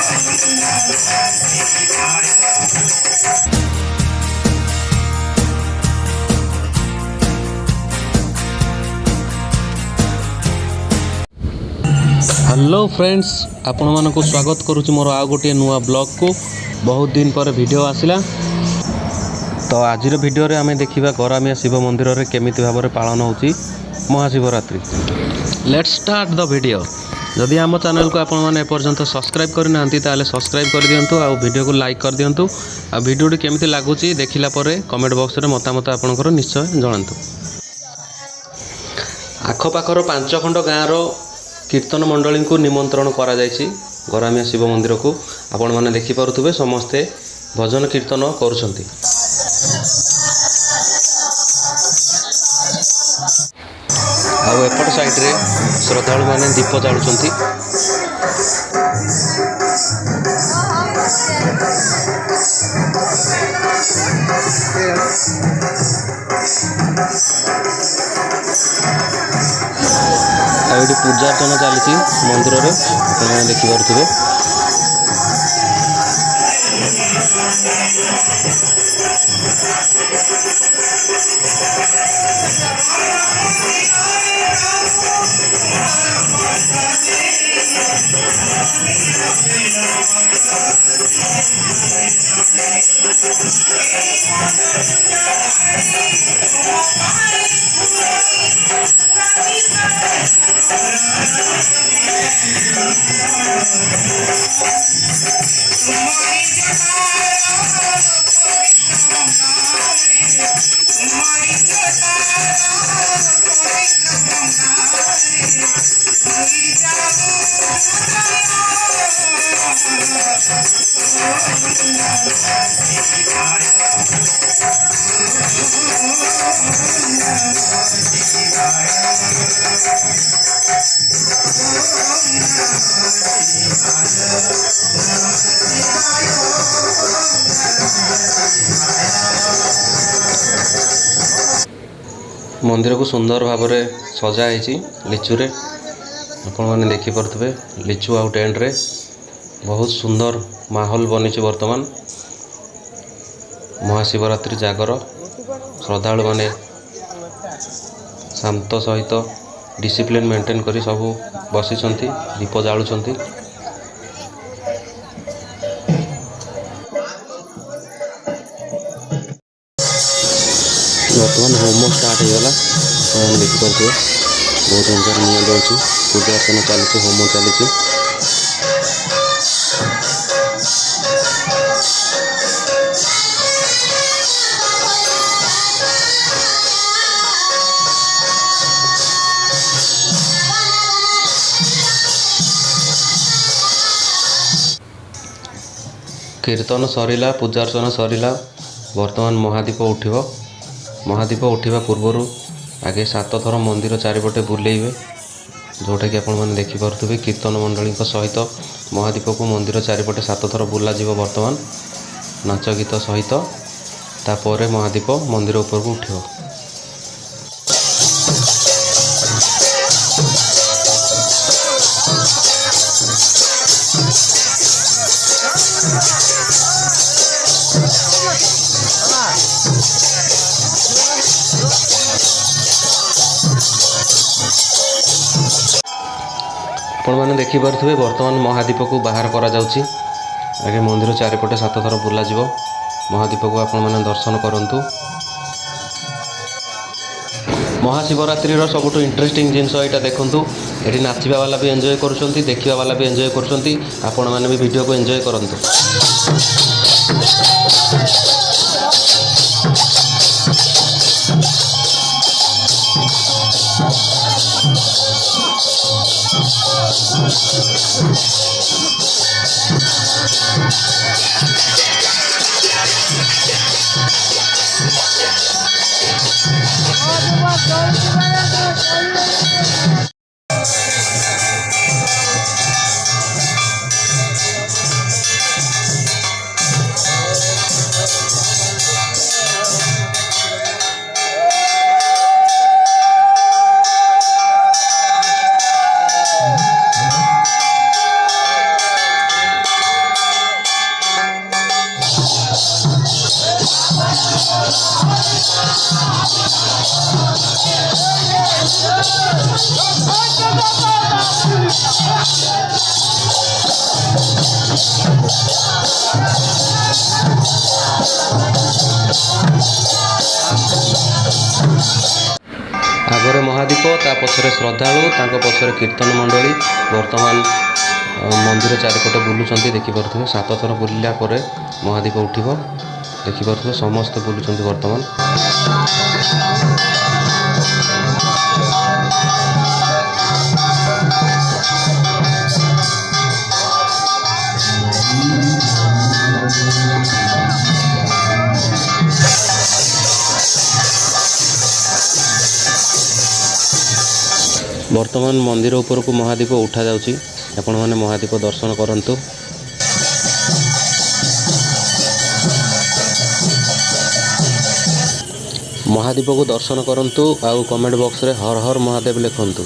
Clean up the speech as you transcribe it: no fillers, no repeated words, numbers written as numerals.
Hello friends, आपण मानक स्वागत करुच्ची मोर आउ गोटे नुआ ब्लॉग को। बहुत दिन पर वीडियो आसिला तो आज वीडियो रे आमे देखिबा गरामिया शिव मंदिर रे केमिति भाव रे पालन होची Mahashivratri. Let's start the video. जदि आम चैनल को आपण माने एपर्यंत सब्सक्राइब करना ताले सब्सक्राइब कर दियंतु आ वीडियो को लाइक कर दियंतु आ वीडियो केमिति लागुची देखिला परे कमेंट बॉक्स रे मतामत आपनकर निश्चय जणांतु। आखो पाखर 5 खंड गाँव रो कीर्तन मंडली को निमंत्रण करा जायछि गरामिया शिव मंदिर को। आपण माने देखि पारुथबे समस्ते भजन कीर्तन करूछंती। आ एपट साइड रे श्रद्धालु माने दीप जालुछंती। ये पूजा अर्चना चली मंदिर रे आपने देखी पारे। मंदिर को सुंदर भाव में सजा है लिचु रे। आपण मैंने देखी पारे लिचु आउ टेंट रे बहुत सुंदर माहौल बनी। वर्तमान महाशिवरात्रि जागर श्रद्धालु माने शांत सहित डिसिप्लिन मेंटेन करी सब बसी दीप जालुंट। वर्तमान होम स्टार्ट हो गला देखिपे बहुत अनुसार निया जाऊँगी। पूजा अर्चना चली होम चली। कीर्तन सरिला, पूजा अर्चना सरिला। वर्तमान महादीप उठिबो। महादीप उठा पूर्वर आगे 7 थर मंदिर चारिपटे बुलेइबे, जोटा कि आपण मैंने देखिपे कीर्तन मंडली सहित महादीप को मंदिर चारिपटे 7 थर बुला जीव। वर्तमान नाच गीत सहित तापर महादीप मंदिर ऊपर को उठिबो। आपण मैंने देखिपे वर्तमान महादीप को बाहर करा जाउछि। आगे मंदिर चारिपटे 7 थर बुला जीव। महादीप को आपण मैंने दर्शन करंतु। महाशिवरात्रि सबुठ इंटरेस्टिंग जिनस यहाँ देखु। ये नाचिबा वाला भी एंजॉय करुछंती, देखिबा वाला भी एंजॉय करुछंती। आपण मैंने भी वीडियो को एंजॉय करंतु। ମହାଦୀପ, ତା ପଛରେ ଶ୍ରଦ୍ଧାଳୁ, ତାଙ୍କ ପଛରେ କୀର୍ତ୍ତନ ମଣ୍ଡଳୀ ବର୍ତ୍ତମାନ ମନ୍ଦିର ଚାରିପଟେ ବୁଲୁଛନ୍ତି। ଦେଖିପାରୁଥିବେ 7 ଥର ବୁଲିଲା ପରେ ମହାଦୀପ ଉଠିବ। ଦେଖିପାରୁଥିବେ ସମସ୍ତେ ବୁଲୁଛନ୍ତି ବର୍ତ୍ତମାନ। ବର୍ତ୍ତମାନ ମନ୍ଦିର ଉପରକୁ ମହାଦୀପ ଉଠାଯାଉଛି। ଆପଣମାନେ ମହାଦୀପ ଦର୍ଶନ କରନ୍ତୁ। ମହାଦୀପକୁ ଦର୍ଶନ କରନ୍ତୁ ଆଉ କମେଣ୍ଟ ବକ୍ସରେ ହର ହର ମହାଦେବ ଲେଖନ୍ତୁ।